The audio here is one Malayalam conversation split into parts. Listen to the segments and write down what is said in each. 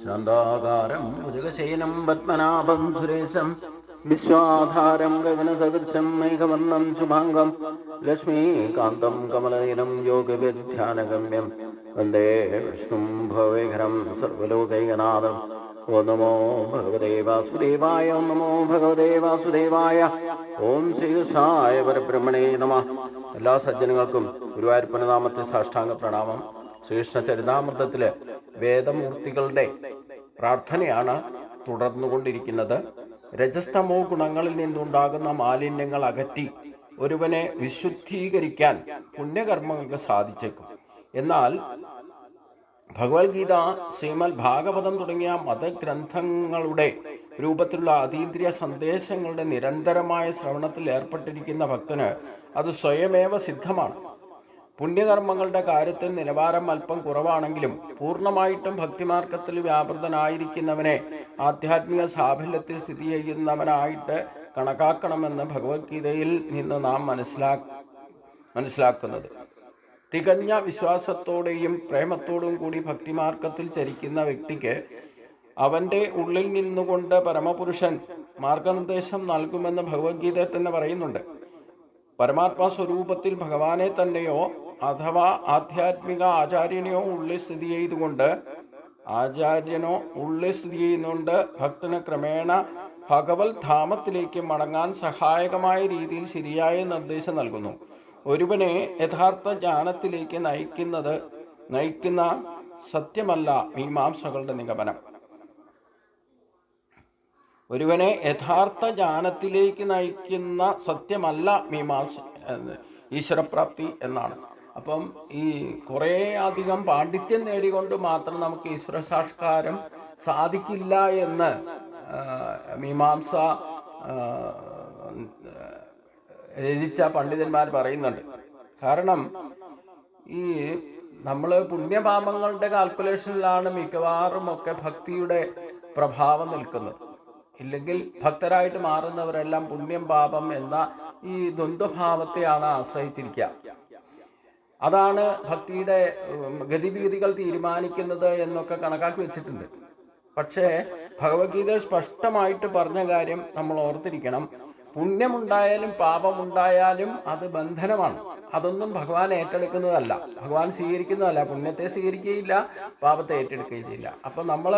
ശാന്താകാരം ഭുജഗശയനം പത്മനാഭം സുരേശം വിശ്വാധാരം ഗഗനസദൃശം മേഘവർണം ശുഭാംഗം ലക്ഷ്മീകാന്തം കമലനയനം യോഗിധ്യാനഗമ്യം വന്ദേ വിഷ്ണും ഭവേകരം സർവലോകൈകനാഥം. ഓം നമോ ഭഗവതേ വാസുദേവായ. ഓം നമോ ഭഗവതേ വാസുദേവായ. ഓം ശ്രീകൃഷ്ണായ പരബ്രഹ്മണേ നമഃ. എല്ലാ സജ്ജനങ്ങൾക്കും ഗുരുവായൂരപ്പന നാമത്തെ സാഷ്ടാംഗ പ്രണാമം. ശ്രീകൃഷ്ണ ചരിതാമൃതത്തിലെ വേദമൂർത്തികളുടെ പ്രാർത്ഥനയാണ് തുടർന്നുകൊണ്ടിരിക്കുന്നത്. രജസ്തമോ ഗുണങ്ങളിൽ നിന്നുണ്ടാകുന്ന മാലിന്യങ്ങൾ അകറ്റി ഒരുവനെ വിശുദ്ധീകരിക്കാൻ പുണ്യകർമ്മങ്ങൾക്ക് സാധിച്ചേക്കും. എന്നാൽ ഭഗവത്ഗീത, ശ്രീമദ് ഭാഗവതം തുടങ്ങിയ മതഗ്രന്ഥങ്ങളുടെ രൂപത്തിലുള്ള അതീന്ദ്രിയ സന്ദേശങ്ങളുടെ നിരന്തരമായ ശ്രവണത്തിൽ ഏർപ്പെട്ടിരിക്കുന്ന ഭക്തന് അത് സ്വയമേവ സിദ്ധമാണ്. പുണ്യകർമ്മങ്ങളുടെ കാര്യത്തിൽ നിലവാരം അല്പം കുറവാണെങ്കിലും പൂർണ്ണമായിട്ടും ഭക്തിമാർഗത്തിൽ വ്യാപൃതനായിരിക്കുന്നവനെ ആധ്യാത്മിക സാഫല്യത്തിൽ സ്ഥിതി ചെയ്യുന്നവനായിട്ട് കണക്കാക്കണമെന്ന് ഭഗവത്ഗീതയിൽ നിന്ന് നാം മനസ്സിലാക്കുന്നത്. തികഞ്ഞ വിശ്വാസത്തോടെയും പ്രേമത്തോടും കൂടി ഭക്തിമാർഗത്തിൽ ചരിക്കുന്ന വ്യക്തിക്ക് അവൻ്റെ ഉള്ളിൽ നിന്നുകൊണ്ട് പരമപുരുഷൻ മാർഗനിർദ്ദേശം നൽകുമെന്ന് ഭഗവത്ഗീത തന്നെ പറയുന്നുണ്ട്. പരമാത്മാ സ്വരൂപത്തിൽ ഭഗവാനെ തന്നെയോ അഥവാ ആധ്യാത്മിക ആചാര്യനെയോ ഉള്ളിൽ സ്ഥിതി ചെയ്യുന്നുണ്ട് ഭക്തന് ക്രമേണ ഭഗവത് ധാമത്തിലേക്ക് മടങ്ങാൻ സഹായകമായ രീതിയിൽ ശരിയായ നിർദ്ദേശം നൽകുന്നു. ഒരുവനെ യഥാർത്ഥ ജ്ഞാനത്തിലേക്ക് നയിക്കുന്ന സത്യമല്ല മീമാംസകളുടെ നിഗമനം. ഒരുവനെ യഥാർത്ഥ ജ്ഞാനത്തിലേക്ക് നയിക്കുന്ന സത്യമല്ല മീമാംസ ഈശ്വരപ്രാപ്തി എന്നാണ്. അപ്പം ഈ കുറേ അധികം പാണ്ഡിത്യം നേടിക്കൊണ്ട് മാത്രം നമുക്ക് ഈശ്വര സാക്ഷാത്കാരം സാധിക്കില്ല എന്ന് മീമാംസ രചിച്ച പണ്ഡിതന്മാർ പറയുന്നുണ്ട്. കാരണം ഈ നമ്മൾ പുണ്യപാപങ്ങളുടെ കാൽക്കുലേഷനിലാണ് മിക്കവാറും ഒക്കെ ഭക്തിയുടെ പ്രഭാവം നിൽക്കുന്നത്. ഇല്ലെങ്കിൽ ഭക്തരായിട്ട് മാറുന്നവരെല്ലാം പുണ്യം പാപം എന്ന ഈ ദ്വന്ദ്വഭാവത്തെയാണ് ആശ്രയിച്ചിരിക്കുക. അതാണ് ഭക്തിയുടെ ഗതിവിഗതികൾ തീരുമാനിക്കുന്നത് എന്നൊക്കെ കണക്കാക്കി വെച്ചിട്ടുണ്ട്. പക്ഷേ ഭഗവത്ഗീത സ്പഷ്ടമായിട്ട് പറഞ്ഞ കാര്യം നമ്മൾ ഓർത്തിരിക്കണം. പുണ്യമുണ്ടായാലും പാപമുണ്ടായാലും അത് ബന്ധനമാണ്. അതൊന്നും ഭഗവാൻ ഏറ്റെടുക്കുന്നതല്ല, ഭഗവാൻ സ്വീകരിക്കുന്നതല്ല. പുണ്യത്തെ സ്വീകരിക്കുകയില്ല, പാപത്തെ ഏറ്റെടുക്കുകയും ചെയ്യില്ല. അപ്പം നമ്മൾ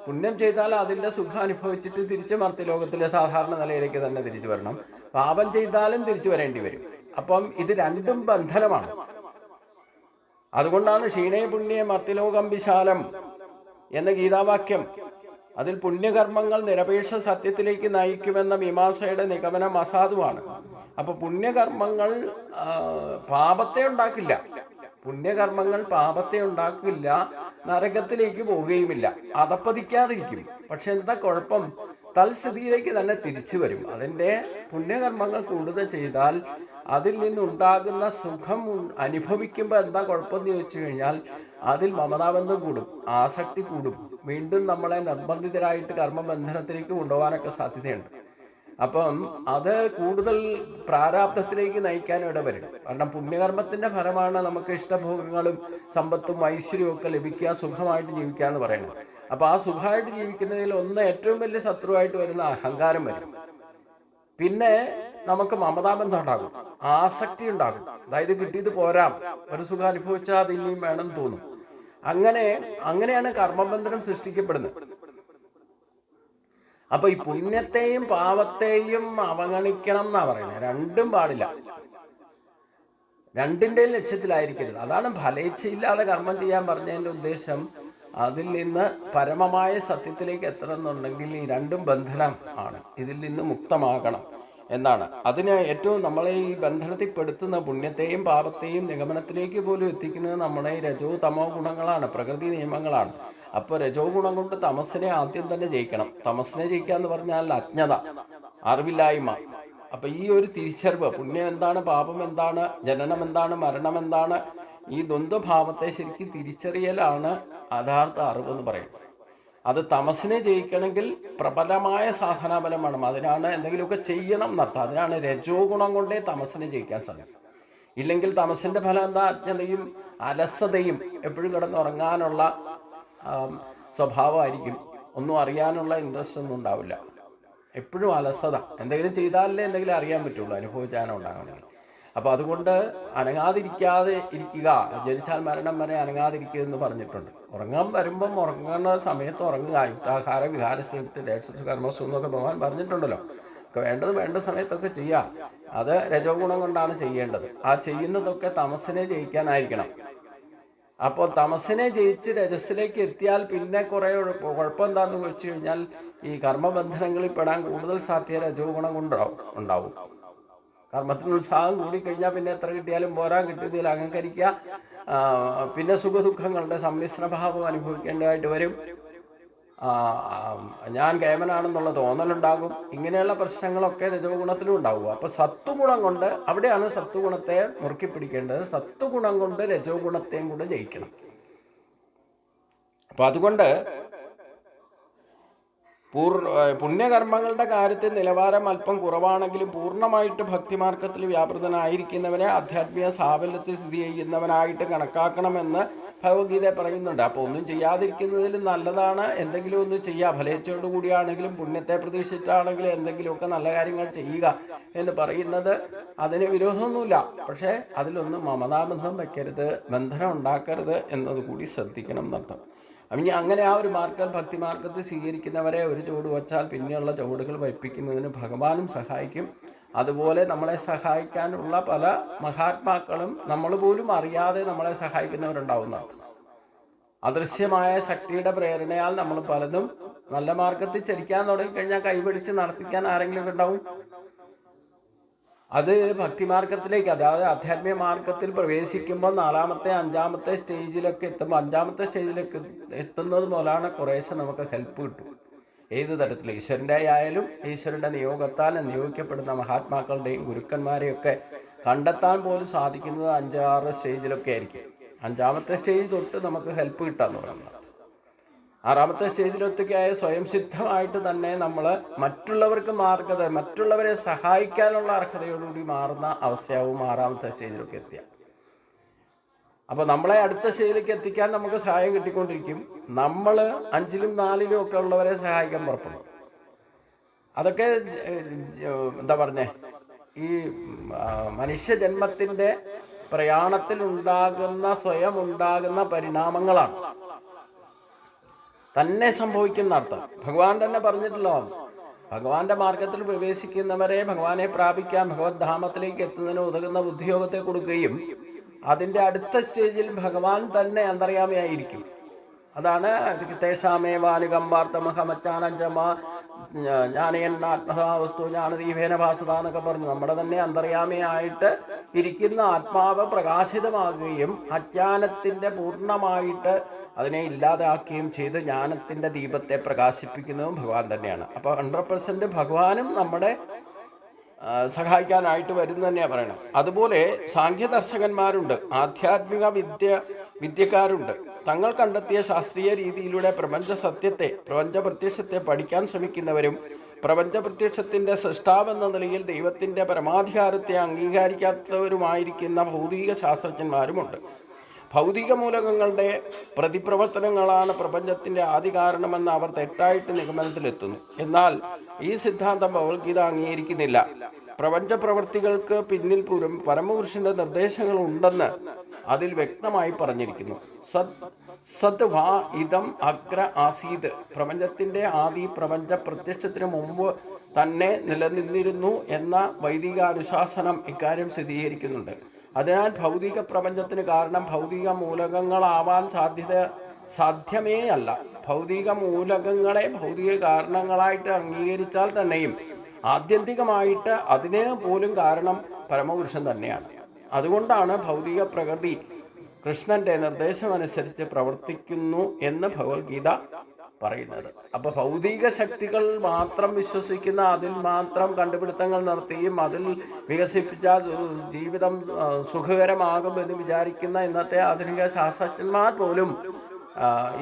പുണ്യം ചെയ്താൽ അതിൻ്റെ സുഖം അനുഭവിച്ചിട്ട് തിരിച്ച് മർത്യലോകത്തിലെ സാധാരണ നിലയിലേക്ക് തന്നെ തിരിച്ചു വരണം. പാപം ചെയ്താലും തിരിച്ചു വരേണ്ടി വരും. അപ്പം ഇത് രണ്ടും ബന്ധനമാണ്. അതുകൊണ്ടാണ് ക്ഷീണേ പുണ്യേ മർത്യലോകം വിശാലം എന്ന ഗീതാവാക്യം. അതിൽ പുണ്യകർമ്മങ്ങൾ നിരപേക്ഷ സത്യത്തിലേക്ക് നയിക്കുമെന്ന മീമാംസയുടെ നിഗമനം അസാധുവാണ്. അപ്പൊ പുണ്യകർമ്മങ്ങൾ പാപത്തെ ഉണ്ടാക്കില്ല, നരകത്തിലേക്ക് പോവുകയുമില്ല, അതപ്പതിക്കാതിരിക്കും. പക്ഷെ എന്താ കുഴപ്പം? തൽസ്ഥിതിയിലേക്ക് തന്നെ തിരിച്ചു വരും. അതിൻ്റെ പുണ്യകർമ്മങ്ങൾ കൂടുതൽ ചെയ്താൽ അതിൽ നിന്നുണ്ടാകുന്ന സുഖം അനുഭവിക്കുമ്പോൾ എന്താ കുഴപ്പമെന്ന് ചോദിച്ചു കഴിഞ്ഞാൽ അതിൽ മമതാബന്ധം കൂടും, ആസക്തി കൂടും. വീണ്ടും നമ്മളെ നിർബന്ധിതരായിട്ട് കർമ്മബന്ധനത്തിലേക്ക് കൊണ്ടുപോകാനൊക്കെ സാധ്യതയുണ്ട്. അപ്പം അത് കൂടുതൽ പ്രാരാബ്ധത്തിലേക്ക് നയിക്കാൻ ഇടവരും. കാരണം പുണ്യകർമ്മത്തിൻ്റെ ഫലമാണ് നമുക്ക് ഇഷ്ടഭോഗങ്ങളും സമ്പത്തും ഐശ്വര്യവും ഒക്കെ ലഭിക്കുക, സുഖമായിട്ട് ജീവിക്കുക എന്ന് പറയുന്നത്. അപ്പോൾ ആ സുഖമായിട്ട് ജീവിക്കുന്നതിൽ ഏറ്റവും വലിയ ശത്രുവായിട്ട് വരുന്ന അഹങ്കാരം വരും. പിന്നെ നമുക്ക് മമതാബന്ധം ഉണ്ടാകും, ആസക്തി ഉണ്ടാകും. അതായത് കിട്ടിയത് പോരാ, ഒരു സുഖം അനുഭവിച്ചാൽ അത് ഇനിയും വേണമെന്ന് തോന്നും. അങ്ങനെയാണ് കർമ്മബന്ധനം സൃഷ്ടിക്കപ്പെടുന്നത്. അപ്പൊ ഈ പുണ്യത്തെയും പാപത്തെയും അവഗണിക്കണം എന്നാ പറയുന്നത്. രണ്ടും പാടില്ല, രണ്ടിൻ്റെയും ലക്ഷ്യത്തിലായിരിക്കരുത്. അതാണ് ഫലേച്ഛയില്ലാതെ കർമ്മം ചെയ്യാൻ പറഞ്ഞതിൻ്റെ ഉദ്ദേശം. അതിൽ നിന്ന് പരമമായ സത്യത്തിലേക്ക് എത്തണമെന്നുണ്ടെങ്കിൽ ഈ രണ്ടും ബന്ധനം ആണ്, ഇതിൽ നിന്ന് മുക്തമാകണം എന്നാണ്. അതിന് ഏറ്റവും നമ്മളെ ഈ ബന്ധനത്തിൽ പെടുത്തുന്ന പുണ്യത്തെയും പാപത്തെയും നിഗമനത്തിലേക്ക് പോലും എത്തിക്കുന്നത് നമ്മുടെ രജോ തമോ ഗുണങ്ങളാണ്, പ്രകൃതി നിയമങ്ങളാണ്. അപ്പോൾ രജോ ഗുണം കൊണ്ട് തമസിനെ ആദ്യം തന്നെ ജയിക്കണം. തമസിനെ ജയിക്കുക എന്ന് പറഞ്ഞാൽ അജ്ഞത, അറിവില്ലായ്മ. അപ്പൊ ഈ ഒരു തിരിച്ചറിവ്, പുണ്യം എന്താണ്, പാപം എന്താണ്, ജനനം എന്താണ്, മരണം എന്താണ്, ഈ ദ്വന്ദ്വഭാവത്തെ ശരിക്കും തിരിച്ചറിയലാണ് യഥാർത്ഥ അറിവെന്ന് പറയുന്നത്. അത് തമസിനെ ജയിക്കണമെങ്കിൽ പ്രബലമായ സാധനാബലം വേണം. അതിനാണ് എന്തെങ്കിലുമൊക്കെ ചെയ്യണം എന്നർത്ഥം. അതിനാണ് രജോ ഗുണം കൊണ്ടേ തമസിനെ ജയിക്കാൻ സാധിക്കും. ഇല്ലെങ്കിൽ തമസിൻ്റെ ഫലം എന്താ? അജ്ഞതയും അലസതയും, എപ്പോഴും കിടന്നുറങ്ങാനുള്ള സ്വഭാവമായിരിക്കും. ഒന്നും അറിയാനുള്ള ഇൻട്രസ്റ്റ് ഒന്നും ഉണ്ടാവില്ല. എപ്പോഴും അലസത. എന്തെങ്കിലും ചെയ്താലേ എന്തെങ്കിലും അറിയാൻ പറ്റുള്ളൂ, അനുഭവിച്ചാനോ ഉണ്ടാകണമെങ്കിൽ. അപ്പോൾ അതുകൊണ്ട് അനങ്ങാതിരിക്കാതെ ഇരിക്കുക, ജനിച്ചാൽ മരണം വരെ അനങ്ങാതിരിക്കുക എന്ന് പറഞ്ഞിട്ടുണ്ട്. ഉറങ്ങാൻ വരുമ്പം ഉറങ്ങുന്ന സമയത്ത് ഉറങ്ങുക. യുക്താഹാര വിഹാരസ്ഥിട്ട് രേക്ഷസ് കർമ്മസു എന്നൊക്കെ ഭഗവാൻ പറഞ്ഞിട്ടുണ്ടല്ലോ. വേണ്ട സമയത്തൊക്കെ ചെയ്യുക. അത് രജോ ഗുണം കൊണ്ടാണ് ചെയ്യേണ്ടത്. ആ ചെയ്യുന്നതൊക്കെ തമസിനെ ജയിക്കാനായിരിക്കണം. അപ്പോൾ തമസിനെ ജയിച്ച് രജസ്സിലേക്ക് എത്തിയാൽ പിന്നെ കുറേ കുഴപ്പം എന്താണെന്ന് വെച്ച് കഴിഞ്ഞാൽ ഈ കർമ്മബന്ധനങ്ങളിൽ പെടാൻ കൂടുതൽ സാധ്യത രജോ ഗുണം ഉണ്ടാവും. കർമ്മത്തിന് ഉത്സാഹം കൂടിക്കഴിഞ്ഞാൽ പിന്നെ എത്ര കിട്ടിയാലും പോരാൻ, കിട്ടിയതിൽ അഹങ്കരിക്കുക, പിന്നെ സുഖദുഃഖങ്ങളുടെ സമ്മിശ്ര ഭാവം അനുഭവിക്കേണ്ടതായിട്ട് വരും. ഞാൻ കേമനാണെന്നുള്ള തോന്നലുണ്ടാകും. ഇങ്ങനെയുള്ള പ്രശ്നങ്ങളൊക്കെ രജോ ഗുണത്തിലും ഉണ്ടാവും. അപ്പോൾ സത്വഗുണം കൊണ്ട്, അവിടെയാണ് സത്വഗുണത്തെ മുറുക്കി പിടിക്കേണ്ടത്. സത്വഗുണം കൊണ്ട് രജോ ഗുണത്തെയും കൂടെ ജയിക്കണം. അപ്പം അതുകൊണ്ട് പുണ്യകർമ്മങ്ങളുടെ കാര്യത്തിൽ നിലവാരം അല്പം കുറവാണെങ്കിലും പൂർണ്ണമായിട്ട് ഭക്തിമാർഗത്തിൽ വ്യാപൃതനായിരിക്കുന്നവനെ ആധ്യാത്മിക സാഫല്യത്തിൽ സ്ഥിതി ചെയ്യുന്നവനായിട്ട് കണക്കാക്കണമെന്ന് ഭഗവത്ഗീത പറയുന്നുണ്ട്. അപ്പോൾ ഒന്നും ചെയ്യാതിരിക്കുന്നതിൽ നല്ലതാണ് എന്തെങ്കിലും ഒന്ന് ചെയ്യുക. ഫലേച്ഛയോടു കൂടിയാണെങ്കിലും പുണ്യത്തെ പ്രതീക്ഷിച്ചിട്ടാണെങ്കിലും എന്തെങ്കിലുമൊക്കെ നല്ല കാര്യങ്ങൾ ചെയ്യുക എന്ന് പറയുന്നത് അതിന് വിരോധമൊന്നുമില്ല. പക്ഷേ അതിലൊന്നും മമതാബന്ധം വയ്ക്കരുത്, ബന്ധനം ഉണ്ടാക്കരുത് എന്നതുകൂടി ശ്രദ്ധിക്കണം എന്നർത്ഥം. ഇനി അങ്ങനെ ആ ഒരു ഭക്തിമാർഗത്തിൽ സ്വീകരിക്കുന്നവരെ ഒരു ചുവട് വച്ചാൽ പിന്നെയുള്ള ചുവടുകൾ വയ്പ്പിക്കുന്നതിന് ഭഗവാനും സഹായിക്കും. അതുപോലെ നമ്മളെ സഹായിക്കാനുള്ള പല മഹാത്മാക്കളും നമ്മൾ പോലും അറിയാതെ നമ്മളെ സഹായിക്കുന്നവരുണ്ടാവുന്ന അർത്ഥം. അദൃശ്യമായ ശക്തിയുടെ പ്രേരണയാൽ നമ്മൾ പലതും നല്ല മാർഗത്തിൽ ചരിക്കാൻ തുടങ്ങിക്കഴിഞ്ഞാൽ കൈപിടിച്ച് നടത്തിക്കാൻ ആരെങ്കിലും ഉണ്ടാവും. അത് ഭക്തിമാർഗത്തിലേക്ക്, അതായത് ആധ്യാത്മിക മാർഗത്തിൽ പ്രവേശിക്കുമ്പോൾ 4ാമത്തെ 5ാമത്തെ സ്റ്റേജിലൊക്കെ എത്തുമ്പോൾ, 5ാമത്തെ സ്റ്റേജിലേക്ക് എത്തുന്നത് പോലാണ് കുറേശ്ശെ നമുക്ക് ഹെൽപ്പ് കിട്ടും. ഏത് തരത്തിൽ ഈശ്വരൻ്റെ ആയാലും ഈശ്വരൻ്റെ നിയോഗത്താൽ നിയോഗിക്കപ്പെടുന്ന മഹാത്മാക്കളുടെയും ഗുരുക്കന്മാരെയൊക്കെ കണ്ടെത്താൻ പോലും സാധിക്കുന്നത് 5-6 സ്റ്റേജിലൊക്കെ ആയിരിക്കും. 5ാമത്തെ സ്റ്റേജ് തൊട്ട് നമുക്ക് ഹെൽപ്പ് കിട്ടാൻ തുടങ്ങുന്നത്. 6ാമത്തെ സ്റ്റേജിലൊത്തൊക്കെയായ സ്വയം സിദ്ധമായിട്ട് തന്നെ നമ്മൾ മറ്റുള്ളവർക്ക് മറ്റുള്ളവരെ സഹായിക്കാനുള്ള അർഹതയോടുകൂടി മാറുന്ന അവസ്ഥയാവും 6ാമത്തെ സ്റ്റേജിലൊക്കെ എത്തിയ. അപ്പോൾ നമ്മളെ അടുത്ത സ്റ്റേജിലേക്ക് എത്തിക്കാൻ നമുക്ക് സഹായം കിട്ടിക്കൊണ്ടിരിക്കും. നമ്മൾ 5ലും 4ലും ഒക്കെ ഉള്ളവരെ സഹായിക്കാൻ പുറപ്പെടും. അതൊക്കെ എന്താ പറഞ്ഞേ, ഈ മനുഷ്യജന്മത്തിൻ്റെ പ്രയാണത്തിൽ സ്വയം ഉണ്ടാകുന്ന പരിണാമങ്ങളാണ്. തന്നെ സംഭവിക്കുന്ന അർത്ഥം ഭഗവാൻ തന്നെ പറഞ്ഞിട്ടുള്ളോ. ഭഗവാന്റെ മാർഗത്തിൽ പ്രവേശിക്കുന്നവരെ ഭഗവാനെ പ്രാപിക്കാൻ, ഭഗവത് ധാമത്തിലേക്ക് എത്തുന്നതിന് ഉതകുന്ന ബുദ്ധിയോഗത്തെ കൊടുക്കുകയും അതിൻ്റെ അടുത്ത സ്റ്റേജിൽ ഭഗവാൻ തന്നെ അന്തര്യാമിയായിരിക്കും. അതാണ് തേഷാമേവാനുകമ്പാർത്ഥമഹമച്ചാനജമാ ജ്ഞാനയന്നാത്മസാവസ്തു ജ്ഞാനദീപേന ഭാസത എന്നൊക്കെ പറഞ്ഞു. നമ്മുടെ തന്നെ അന്തര്യാമിയായിട്ട് ഇരിക്കുന്ന ആത്മാവ് പ്രകാശിതമാകുകയും അജ്ഞാനത്തിൻ്റെ പൂർണ്ണമായിട്ട് അതിനെ ഇല്ലാതാക്കുകയും ചെയ്ത് ജ്ഞാനത്തിൻ്റെ ദീപത്തെ പ്രകാശിപ്പിക്കുന്നതും ഭഗവാൻ തന്നെയാണ്. അപ്പോൾ 100% ഭഗവാനും നമ്മുടെ സഹായിക്കാനായിട്ട് വരുന്നു തന്നെയാണ് പറയണം. അതുപോലെ സാഖ്യദർശകന്മാരുണ്ട്, ആധ്യാത്മിക വിദ്യക്കാരുണ്ട്. തങ്ങൾ കണ്ടെത്തിയ ശാസ്ത്രീയ രീതിയിലൂടെ പ്രപഞ്ച പ്രത്യക്ഷത്തെ പഠിക്കാൻ ശ്രമിക്കുന്നവരും പ്രപഞ്ച പ്രത്യക്ഷത്തിൻ്റെ സൃഷ്ടാവെന്ന നിലയിൽ ദൈവത്തിൻ്റെ പരമാധികാരത്തെ അംഗീകരിക്കാത്തവരുമായിരിക്കുന്ന ഭൗതിക ശാസ്ത്രജ്ഞന്മാരുമുണ്ട്. ഭൗതിക മൂലകങ്ങളുടെ പ്രതിപ്രവർത്തനങ്ങളാണ് പ്രപഞ്ചത്തിൻ്റെ ആദി കാരണമെന്ന് അവർ തെറ്റായിട്ട് നിഗമനത്തിലെത്തുന്നു. എന്നാൽ ഈ സിദ്ധാന്തം ഭഗവത്ഗീത അംഗീകരിക്കുന്നില്ല. പ്രപഞ്ച പ്രവൃത്തികൾക്ക് പിന്നിൽ പരമപുരുഷന്റെ നിർദ്ദേശങ്ങൾ ഉണ്ടെന്ന് അതിൽ വ്യക്തമായി പറഞ്ഞിരിക്കുന്നു. സത് വാ ഇദം അഗ്ര ആസീത്. പ്രപഞ്ചത്തിൻ്റെ ആദി പ്രപഞ്ച പ്രത്യക്ഷത്തിന് മുമ്പ് തന്നെ നിലനിന്നിരുന്നു എന്ന വൈദിക അനുശാസനം ഇക്കാര്യം സ്ഥിരീകരിക്കുന്നുണ്ട്. അതിനാൽ ഭൗതിക പ്രപഞ്ചത്തിന് കാരണം ഭൗതിക മൂലകങ്ങളാവാൻ സാധ്യമേ അല്ല. ഭൗതിക മൂലകങ്ങളെ ഭൗതിക കാരണങ്ങളായിട്ട് അംഗീകരിച്ചാൽ തന്നെയും ആത്യന്തികമായിട്ട് അതിന് പോലും കാരണം പരമപുരുഷൻ തന്നെയാണ്. അതുകൊണ്ടാണ് ഭൗതിക പ്രകൃതി കൃഷ്ണന്റെ നിർദ്ദേശമനുസരിച്ച് പ്രവർത്തിക്കുന്നു എന്ന് ഭഗവത്ഗീത പറയുന്നത്. അപ്പോൾ ഭൗതിക ശക്തികൾ മാത്രം വിശ്വസിക്കുന്ന, അതിൽ മാത്രം കണ്ടുപിടുത്തങ്ങൾ നടത്തുകയും അതിൽ വികസിപ്പിച്ചാൽ ജീവിതം സുഖകരമാകുമെന്ന് വിചാരിക്കുന്ന ഇന്നത്തെ ആധുനിക ശാസ്ത്രജ്ഞന്മാർ പോലും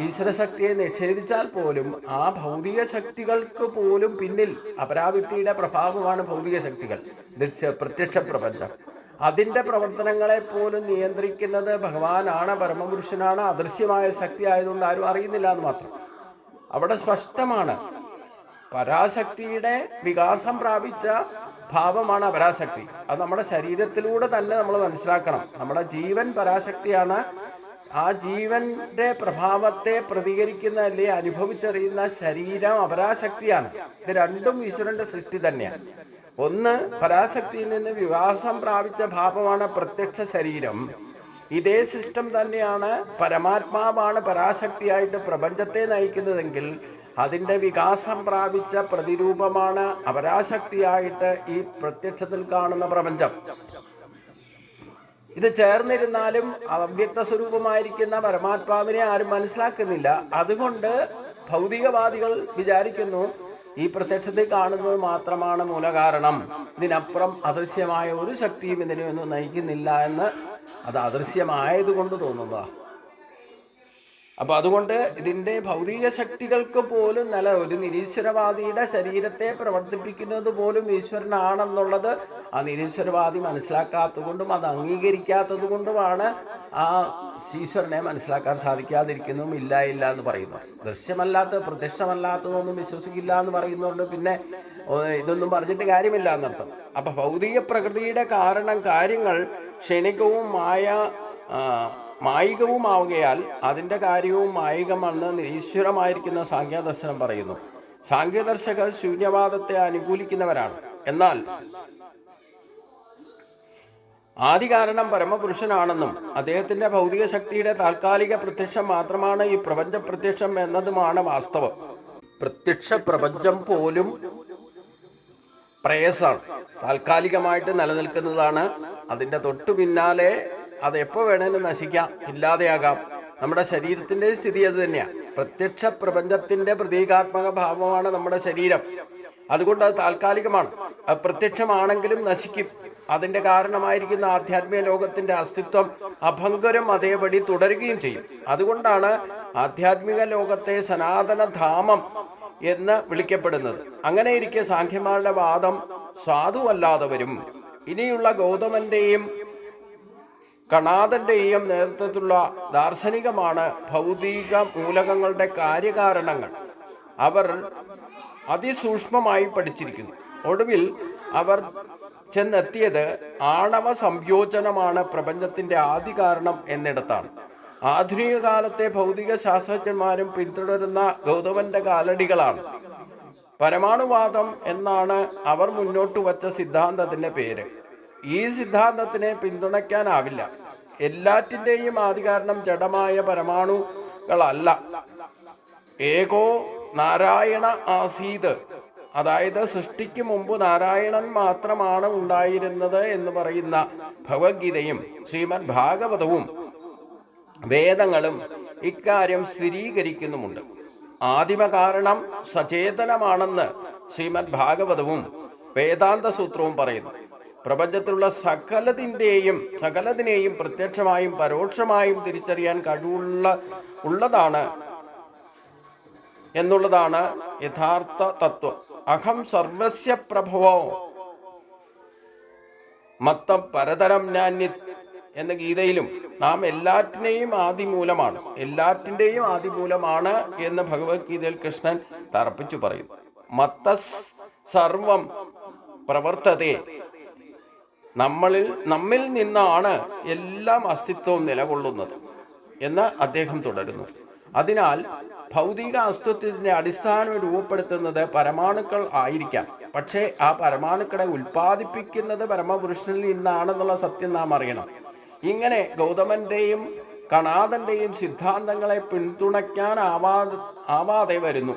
ഈശ്വരശക്തിയെ നിഷേധിച്ചാൽ പോലും ആ ഭൗതിക ശക്തികൾക്ക് പോലും പിന്നിൽ അപരാവിദ്യയുടെ പ്രഭാവമാണ് ഭൗതിക ശക്തികൾ, പ്രത്യക്ഷ പ്രപഞ്ചം. അതിൻ്റെ പ്രവർത്തനങ്ങളെ പോലും നിയന്ത്രിക്കുന്നത് ഭഗവാനാണ്, പരമപുരുഷനാണ്. അദൃശ്യമായ ശക്തി ആയതുകൊണ്ട് ആരും അറിയുന്നില്ല എന്ന് മാത്രം. അവിടെ സ്പഷ്ടമാണ്. പരാശക്തിയുടെ വികാസം പ്രാപിച്ച ഭാവമാണ് അപരാശക്തി. അത് നമ്മുടെ ശരീരത്തിലൂടെ തന്നെ നമ്മൾ മനസ്സിലാക്കണം. നമ്മുടെ ജീവൻ പരാശക്തിയാണ്. ആ ജീവന്റെ പ്രഭാവത്തെ പ്രതികരിക്കുന്ന അല്ലെങ്കിൽ അനുഭവിച്ചറിയുന്ന ശരീരം അപരാശക്തിയാണ്. ഇത് രണ്ടും ഈശ്വരന്റെ സൃഷ്ടി തന്നെയാണ്. ഒന്ന്, പരാശക്തിയിൽ നിന്ന് വികാസം പ്രാപിച്ച ഭാവമാണ് പ്രത്യക്ഷ ശരീരം. ഇതേ സിസ്റ്റം തന്നെയാണ് പരമാത്മാവാണ് പരാശക്തിയായിട്ട് പ്രപഞ്ചത്തെ നയിക്കുന്നതെങ്കിൽ അതിൻ്റെ വികാസം പ്രാപിച്ച പ്രതിരൂപമാണ് അപരാശക്തിയായിട്ട് ഈ പ്രത്യക്ഷത്തിൽ കാണുന്ന പ്രപഞ്ചം. ഇത് ചേർന്നിരുന്നാലും അവ്യക്ത സ്വരൂപമായിരിക്കുന്ന പരമാത്മാവിനെ ആരും മനസ്സിലാക്കുന്നില്ല. അതുകൊണ്ട് ഭൗതികവാദികൾ വിചാരിക്കുന്നു ഈ പ്രത്യക്ഷത്തെ കാണുന്നത് മാത്രമാണ് മൂലകാരണം, ഇതിനപ്പുറം അദൃശ്യമായ ഒരു ശക്തിയും ഇതിനെയൊന്നും നയിക്കുന്നില്ല എന്ന്. അത് അദൃശ്യമായതുകൊണ്ട് തോന്നുന്നതാണ്. അപ്പോൾ അതുകൊണ്ട് ഇതിൻ്റെ ഭൗതിക ശക്തികൾക്ക് പോലും ഒരു നിരീശ്വരവാദിയുടെ ശരീരത്തെ പ്രവർത്തിപ്പിക്കുന്നത് പോലും ഈശ്വരനാണെന്നുള്ളത് ആ നിരീശ്വരവാദി മനസ്സിലാക്കാത്തത് കൊണ്ടും അത് അംഗീകരിക്കാത്തത് കൊണ്ടുമാണ് ആ ഈശ്വരനെ മനസ്സിലാക്കാൻ സാധിക്കാതിരിക്കുന്നതും ഇല്ല എന്ന് പറയുന്നു. ദൃശ്യമല്ലാത്ത പ്രത്യക്ഷമല്ലാത്തതൊന്നും വിശ്വസിക്കില്ല എന്ന് പറയുന്നുണ്ട്. പിന്നെ ഇതൊന്നും പറഞ്ഞിട്ട് കാര്യമില്ല എന്നർത്ഥം. അപ്പം ഭൗതിക പ്രകൃതിയുടെ കാര്യങ്ങൾ ക്ഷണികവും മായികവുമാവുകയാൽ അതിൻ്റെ കാര്യവും മായികമെന്ന് നിരീശ്വരമായിരിക്കുന്ന സാങ്ഖ്യദർശനം പറയുന്നു. സാങ്ഖ്യദർശകർ ശൂന്യവാദത്തെ അനുകൂലിക്കുന്നവരാണ്. എന്നാൽ ആദികാരണം പരമപുരുഷനാണെന്നും അദ്ദേഹത്തിൻ്റെ ഭൗതിക ശക്തിയുടെ താൽക്കാലിക പ്രത്യക്ഷം മാത്രമാണ് ഈ പ്രപഞ്ച പ്രത്യക്ഷം എന്നതുമാണ് വാസ്തവം. പ്രത്യക്ഷ പ്രപഞ്ചം പോലും പ്രേയസാണ്, താൽക്കാലികമായിട്ട് നിലനിൽക്കുന്നതാണ്. അതിൻ്റെ തൊട്ടു പിന്നാലെ അത് എപ്പോൾ വേണേലും നശിക്കാം, ഇല്ലാതെയാകാം. നമ്മുടെ ശരീരത്തിൻ്റെ സ്ഥിതി അത് തന്നെയാണ്. പ്രത്യക്ഷ പ്രപഞ്ചത്തിൻ്റെ പ്രതീകാത്മക ഭാവമാണ് നമ്മുടെ ശരീരം. അതുകൊണ്ട് അത് താൽക്കാലികമാണ്. അത് പ്രത്യക്ഷമാണെങ്കിലും നശിക്കും. അതിൻ്റെ കാരണമായിരിക്കുന്ന ആധ്യാത്മിക ലോകത്തിൻ്റെ അസ്തിത്വം അഭംഗരം അതേപടി തുടരുകയും ചെയ്യും. അതുകൊണ്ടാണ് ആധ്യാത്മിക ലോകത്തെ സനാതനധാമം എന്ന് വിളിക്കപ്പെടുന്നത്. അങ്ങനെ ഇരിക്കെ സാഖ്യന്മാരുടെ വാദം സാധുവല്ലാതെ വരും. ഇനിയുള്ള ഗൗതമന്റെയും കണാദന്റെയും നേതൃത്വത്തിലുള്ള ദാർശനികമാണ് ഭൗതിക മൂലകങ്ങളുടെ കാര്യകാരണങ്ങൾ അവർ അതിസൂക്ഷ്മമായി പഠിച്ചിരിക്കുന്നു. ഒടുവിൽ അവർ ചെന്നെത്തിയത് ആണവ സംയോജനമാണ് പ്രപഞ്ചത്തിന്റെ ആദ്യ കാരണം എന്നിടത്താണ്. ആധുനിക കാലത്തെ ഭൗതിക ശാസ്ത്രജ്ഞന്മാരും പിന്തുടരുന്ന ഗൗതമന്റെ കാലടികളാണ്. പരമാണുവാദം എന്നാണ് അവർ മുന്നോട്ട് വച്ച സിദ്ധാന്തത്തിന്റെ പേര്. ഈ സിദ്ധാന്തത്തിനെ പിന്തുണയ്ക്കാനാവില്ല. എല്ലാറ്റിൻ്റെയും ആദികാരണം ജഡമായ പരമാണുകളല്ല. ഏകോ നാരായണ ആസീത്, അതായത് സൃഷ്ടിക്ക് മുമ്പ് നാരായണൻ മാത്രമാണ് ഉണ്ടായിരുന്നത് എന്ന് പറയുന്ന ഭഗവത്ഗീതയും ശ്രീമദ് ഭാഗവതവും വേദങ്ങളും ഇക്കാര്യം സ്ഥിരീകരിക്കുന്നുമുണ്ട്. ആദിമ കാരണം സചേതനമാണെന്ന് ശ്രീമദ് ഭാഗവതവും വേദാന്ത സൂത്രവും പറയുന്നു. പ്രപഞ്ചത്തിലുള്ള സകലതിനെയും പ്രത്യക്ഷമായും പരോക്ഷമായും തിരിച്ചറിയാൻ കഴിവുള്ളതാണ് എന്നുള്ളതാണ് യഥാർത്ഥ തത്വം. അഹം സർവസ്യ പ്രഭവോ മത്തം പരതരം നാന്യത് എന്ന ഗീതയിലും നാം എല്ലാറ്റിൻ്റെയും ആദിമൂലമാണ് എന്ന് ഭഗവത്ഗീതയിൽ കൃഷ്ണൻ തർപ്പിച്ചു പറയുന്നു. മത്ത സർവം പ്രവർത്തതേ, നമ്മിൽ നിന്നാണ് എല്ലാം അസ്തിത്വവും നിലകൊള്ളുന്നത് എന്ന് അദ്ദേഹം തുടരുന്നു. അതിനാൽ ഭൗതിക അസ്തിത്വത്തിന്റെ അടിസ്ഥാനം രൂപപ്പെടുത്തുന്നത് പരമാണുക്കൾ ആയിരിക്കാം. പക്ഷേ ആ പരമാണുക്കളെ ഉൽപ്പാദിപ്പിക്കുന്നത് പരമപുരുഷനിൽ നിന്നാണെന്നുള്ള സത്യം നാം അറിയണം. ഇങ്ങനെ ഗൗതമന്റെയും കണാദന്റെയും സിദ്ധാന്തങ്ങളെ പിന്തുണയ്ക്കാനാവാതെ വരുന്നു.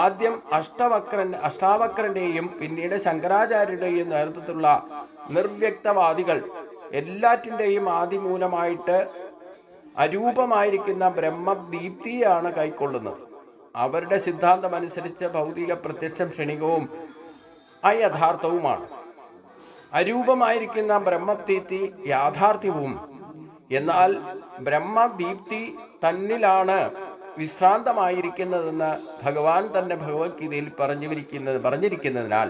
ആദ്യം അഷ്ടാവക്രന്റെയും പിന്നീട് ശങ്കരാചാര്യരുടെയും നേതൃത്വത്തിലുള്ള നിർവ്യക്തവാദികൾ എല്ലാറ്റിൻ്റെയും ആദിമൂലമായിട്ട് അരൂപമായിരിക്കുന്ന ബ്രഹ്മദീപ്തിയാണ് കൈക്കൊള്ളുന്നത്. അവരുടെ സിദ്ധാന്തമനുസരിച്ച് ഭൗതിക പ്രത്യക്ഷം ക്ഷണികവും അയഥാർത്ഥവുമാണ്. അരൂപമായിരിക്കുന്ന ബ്രഹ്മദീപ്തി യാഥാർത്ഥ്യവും. എന്നാൽ ബ്രഹ്മദീപ്തി തന്നിലാണ് വിശ്രാന്തമായിരിക്കുന്നതെന്ന് ഭഗവാൻ തന്റെ ഭഗവത്ഗീതയിൽ പറഞ്ഞിരിക്കുന്നതിനാൽ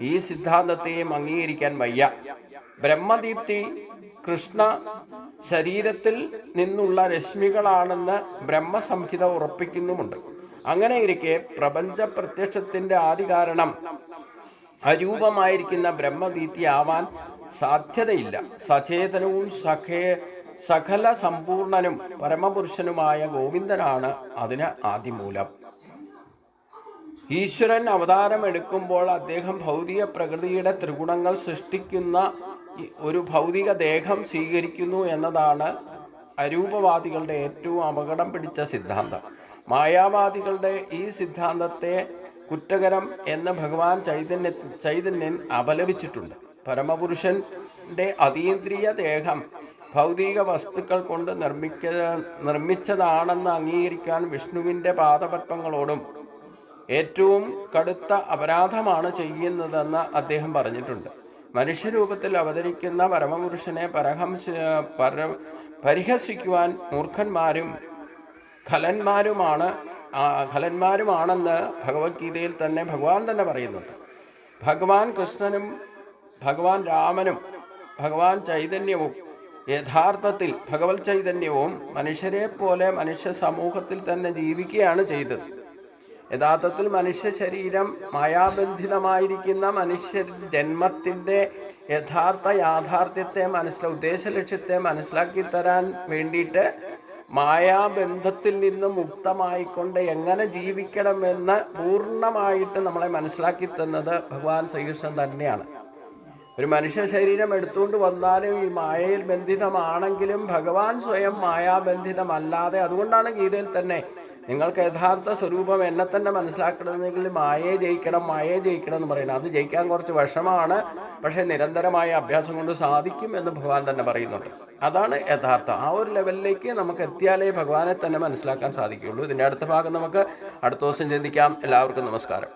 ഈ സിദ്ധാന്തത്തെയും അംഗീകരിക്കാൻ വയ്യ. ബ്രഹ്മദീപ്തി കൃഷ്ണ ശരീരത്തിൽ നിന്നുള്ള രശ്മികളാണെന്ന് ബ്രഹ്മസംഹിത ഉറപ്പിക്കുന്നുമുണ്ട്. അങ്ങനെ ഇരിക്കെ പ്രപഞ്ച പ്രത്യക്ഷത്തിൻ്റെ ആദി കാരണം അരൂപമായിരിക്കുന്ന ബ്രഹ്മവീതിയാവാൻ സാധ്യതയില്ല. സചേതനവും സകല സമ്പൂർണനും പരമപുരുഷനുമായ ഗോവിന്ദനാണ് അതിന് ആദിമൂലം. ഈശ്വരൻ അവതാരമെടുക്കുമ്പോൾ അദ്ദേഹം ഭൗതിക പ്രകൃതിയുടെ ത്രിഗുണങ്ങൾ സൃഷ്ടിക്കുന്ന ഒരു ഭൗതിക ദേഹം സ്വീകരിക്കുന്നു എന്നതാണ് അരൂപവാദികളുടെ ഏറ്റവും അപകടം പിടിച്ച സിദ്ധാന്തം. മായാവാദികളുടെ ഈ സിദ്ധാന്തത്തെ കുറ്റകരം എന്ന് ഭഗവാൻ ചൈതന്യൻ അപലപിച്ചിട്ടുണ്ട്. പരമപുരുഷന്റെ അതീന്ദ്രിയ ദേഹം ഭൗതിക വസ്തുക്കൾ കൊണ്ട് നിർമ്മിച്ചതാണെന്ന് അംഗീകരിക്കാൻ വിഷ്ണുവിൻ്റെ പാദപത്മങ്ങളോടും ഏറ്റവും കടുത്ത അപരാധമാണ് ചെയ്യുന്നതെന്ന് അദ്ദേഹം പറഞ്ഞിട്ടുണ്ട്. മനുഷ്യരൂപത്തിൽ അവതരിക്കുന്ന പരമപുരുഷനെ പരിഹസിക്കുവാൻ മൂർഖന്മാരും ഖലന്മാരുമാണെന്ന് ഭഗവത്ഗീതയിൽ തന്നെ ഭഗവാൻ തന്നെ പറയുന്നുണ്ട്. ഭഗവാൻ കൃഷ്ണനും ഭഗവാൻ രാമനും ഭഗവാൻ ചൈതന്യവും യഥാർത്ഥത്തിൽ ഭഗവത് ചൈതന്യവും മനുഷ്യരെ പോലെ മനുഷ്യ സമൂഹത്തിൽ തന്നെ ജീവിക്കുകയാണ് ചെയ്തത്. യഥാർത്ഥത്തിൽ മനുഷ്യ ശരീരം മായാബന്ധിതമായിരിക്കുന്ന മനുഷ്യ ജന്മത്തിൻ്റെ യഥാർത്ഥ യാഥാർത്ഥ്യത്തെ ഉദ്ദേശലക്ഷ്യത്തെ മനസ്സിലാക്കി തരാൻ വേണ്ടിയിട്ട് മായാബന്ധത്തിൽ നിന്ന് മുക്തമായിക്കൊണ്ട് എങ്ങനെ ജീവിക്കണമെന്ന് പൂർണ്ണമായിട്ട് നമ്മളെ മനസ്സിലാക്കി തന്നത് ഭഗവാൻ ശ്രീകൃഷ്ണൻ തന്നെയാണ്. ഒരു മനുഷ്യ ശരീരം എടുത്തുകൊണ്ട് വന്നാലും ഈ മായയിൽ ബന്ധിതമാണെങ്കിലും ഭഗവാൻ സ്വയം മായാബന്ധിതമല്ലാതെ, അതുകൊണ്ടാണ് ഗീതയിൽ തന്നെ നിങ്ങൾക്ക് യഥാർത്ഥ സ്വരൂപം എന്നെ തന്നെ മനസ്സിലാക്കണമെങ്കിൽ മായയെ ജയിക്കണം എന്ന് പറയുന്നത്. അത് ജയിക്കാൻ കുറച്ച് വിഷമാണ്, പക്ഷേ നിരന്തരമായ അഭ്യാസം കൊണ്ട് സാധിക്കും എന്ന് ഭഗവാൻ തന്നെ പറയുന്നുണ്ട്. അതാണ് യഥാർത്ഥം. ആ ഒരു ലെവലിലേക്ക് നമുക്ക് എത്തിയാലേ ഭഗവാനെ തന്നെ മനസ്സിലാക്കാൻ സാധിക്കുകയുള്ളൂ. ഇതിൻ്റെ അടുത്ത ഭാഗം നമുക്ക് അടുത്ത ദിവസം ചിന്തിക്കാം. എല്ലാവർക്കും നമസ്കാരം.